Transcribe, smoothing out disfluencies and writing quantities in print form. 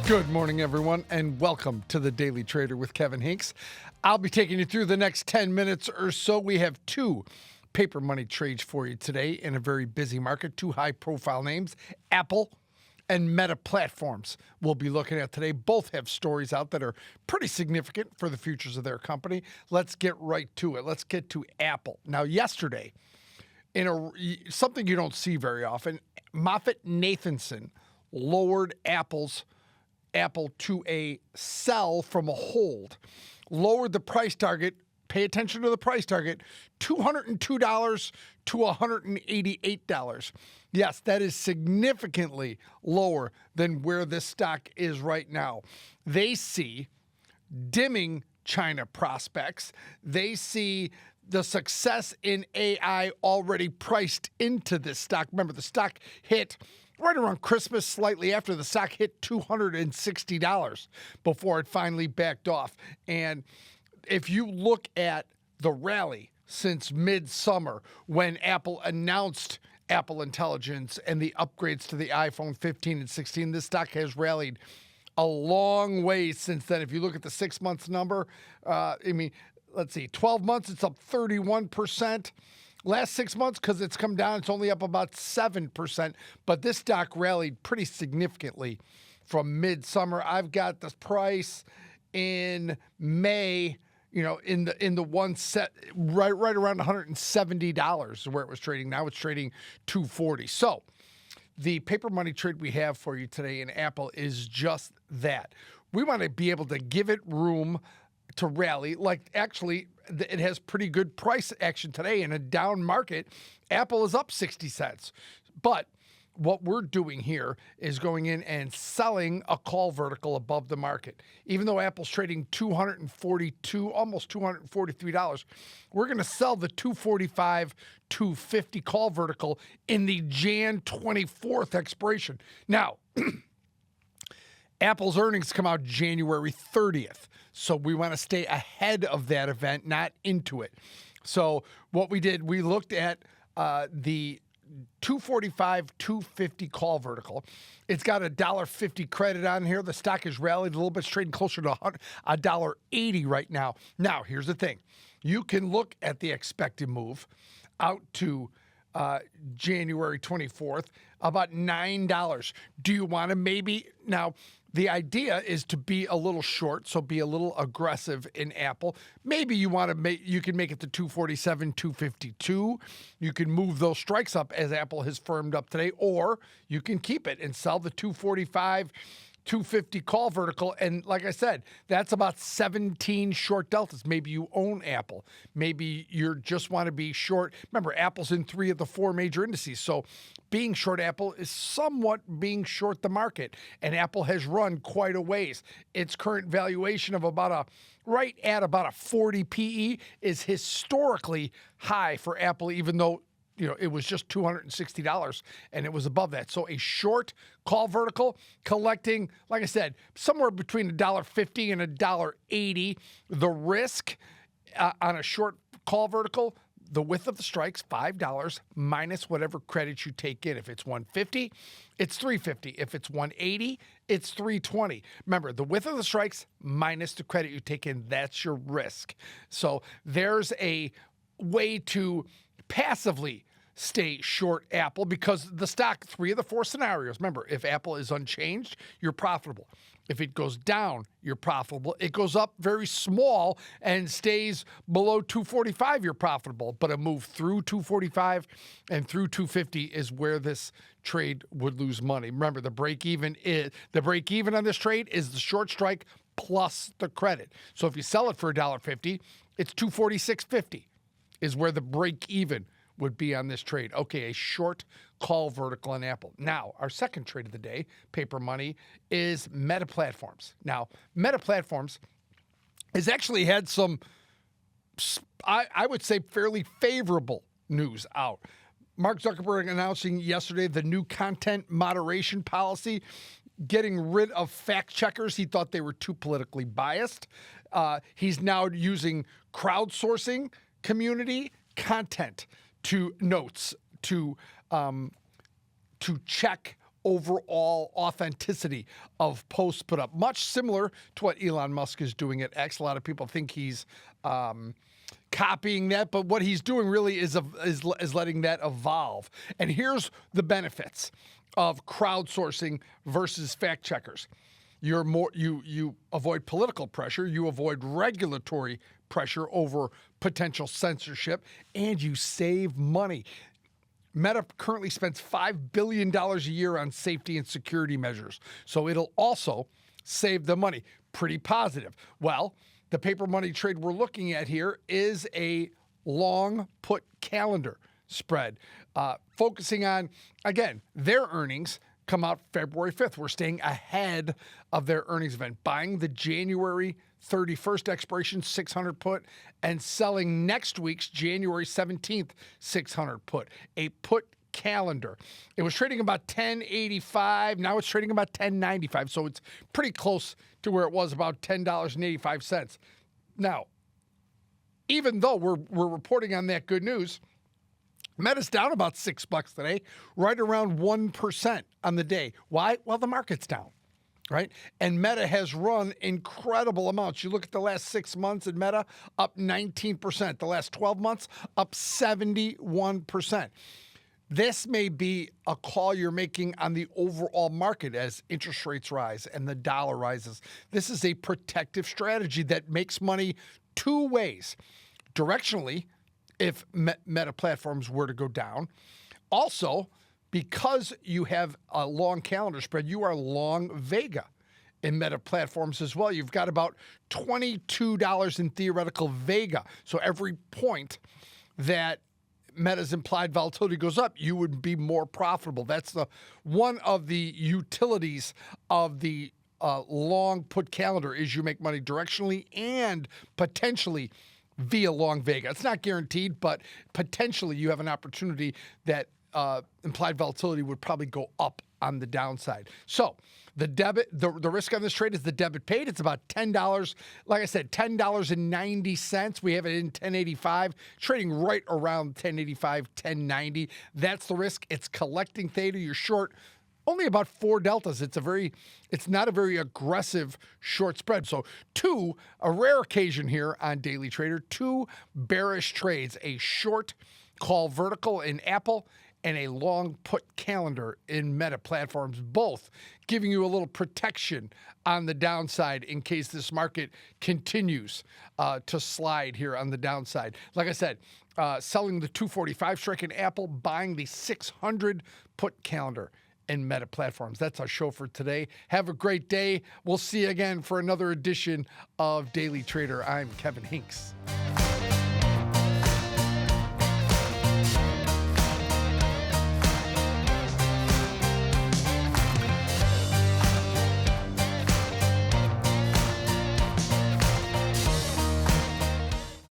Good morning, everyone, and welcome to the Daily Trader with Kevin Hincks. I'll be taking you through the next 10 minutes or so. We have two paper money trades for you today in a very busy market. Two high-profile names, Apple and Meta Platforms, we'll be looking at today. Both have stories out that are pretty significant for the futures of their company. Let's get right to it. Let's get to Apple. Now, yesterday, something you don't see very often, MoffettNathanson lowered Apple to a sell from a hold, lowered the price target, pay attention to the price target, $202 to $188. Yes, that is significantly lower than where this stock is right now. They see dimming China prospects. They see the success in AI already priced into this stock. Remember, the stock hit right around Christmas, slightly after. The stock hit $260 before it finally backed off. And if you look at the rally since midsummer when Apple announced Apple Intelligence and the upgrades to the iPhone 15 and 16, this stock has rallied a long way since then. If you look at the 6 months number, let's see, 12 months, it's up 31%. Last 6 months, because it's come down, it's only up about 7%. But this stock rallied pretty significantly from midsummer. I've got the price in May, in the one set, right around $170 where it was trading. Now it's trading $240. So the paper money trade we have for you today in Apple is just that. We want to be able to give it room to rally. Like, actually, it has pretty good price action today. In a down market, Apple is up 60 cents. But what we're doing here is going in and selling a call vertical above the market. Even though Apple's trading $242, almost $243, we're going to sell the $245, $250 call vertical in the Jan 24th expiration. Now, Apple's earnings come out January 30th. So we want to stay ahead of that event, not into it. So what we did, we looked at the $245, $250 call vertical. It's got a $1.50 credit on here. The stock has rallied a little bit, it's trading closer to $1.80 right now. Now, here's the thing. You can look at the expected move out to January 24th, about $9. Do you want to maybe now? The idea is to be a little short, so be a little aggressive in Apple. Maybe you can make it to 247, 252. You can move those strikes up as Apple has firmed up today, or you can keep it and sell the 245, 250 call vertical. And like I said, that's about 17 short deltas. Maybe you own Apple. Maybe you just want to be short. Remember, Apple's in 3 of the 4 major indices. So being short Apple is somewhat being short the market. And Apple has run quite a ways. Its current valuation of right at about a 40 PE is historically high for Apple, even though it was just $260 and it was above that. So a short call vertical collecting, like I said, somewhere between $1.50 and $1.80. The risk on a short call vertical, the width of the strikes, $5 minus whatever credit you take in. If it's $150, it's $350. If it's $180, it's $320. Remember, the width of the strikes minus the credit you take in, that's your risk. So there's a way to passively stay short Apple because the stock, 3 of the 4 scenarios. Remember, if Apple is unchanged, you're profitable. If it goes down, you're profitable. It goes up very small and stays below 245, you're profitable. But a move through 245 and through 250 is where this trade would lose money. Remember, the break even on this trade is the short strike plus the credit. So if you sell it for $1.50, it's $246.50 is where the break even would be on this trade. Okay, a short call vertical on Apple. Now, our second trade of the day, paper money, is Meta Platforms. Now, Meta Platforms has actually had some, I would say, fairly favorable news out. Mark Zuckerberg announcing yesterday the new content moderation policy, getting rid of fact checkers. He thought they were too politically biased. He's now using crowdsourcing community content to notes to check overall authenticity of posts put up. Much similar to what Elon Musk is doing at X. A lot of people think he's copying that, but what he's doing really is letting that evolve. And here's the benefits of crowdsourcing versus fact checkers. You avoid political pressure, you avoid regulatory pressure over potential censorship, and you save money. Meta currently spends $5 billion a year on safety and security measures, so it'll also save the money. Pretty positive. Well, the paper money trade we're looking at here is a long put calendar spread, focusing on, again, their earnings come out February 5th. We're staying ahead of their earnings event, buying the January 31st expiration 600 put and selling next week's January 17th 600 put, a put calendar. It was trading about 10.85. Now it's trading about 10.95. So it's pretty close to where it was, about $10.85. Now, even though we're reporting on that good news, Meta's down about $6 today, right around 1% on the day. Why? Well, the market's down, right? And Meta has run incredible amounts. You look at the last 6 months in Meta, up 19%. The last 12 months, up 71%. This may be a call you're making on the overall market as interest rates rise and the dollar rises. This is a protective strategy that makes money two ways. Directionally, if Meta platforms were to go down. Also, because you have a long calendar spread, you are long Vega in Meta platforms as well. You've got about $22 in theoretical Vega. So every point that Meta's implied volatility goes up, you would be more profitable. That's one of the utilities of the long put calendar is you make money directionally and potentially via long Vega. It's not guaranteed, but potentially you have an opportunity that implied volatility would probably go up on the downside. So the risk on this trade is the debit paid. It's about $10. Like I said, $10.90. We have it in 10.85, trading right around 10.85, 10.90. That's the risk. It's collecting theta. You're short only about 4 deltas. It's not a very aggressive short spread. So a rare occasion here on Daily Trader, 2 bearish trades, a short call vertical in Apple and a long put calendar in Meta platforms, both giving you a little protection on the downside in case this market continues to slide here on the downside. Like I said, selling the 245 strike in Apple, buying the 600 put calendar and Meta platforms. That's our show for today. Have a great day. We'll see you again for another edition of Daily Trader. I'm Kevin Hincks.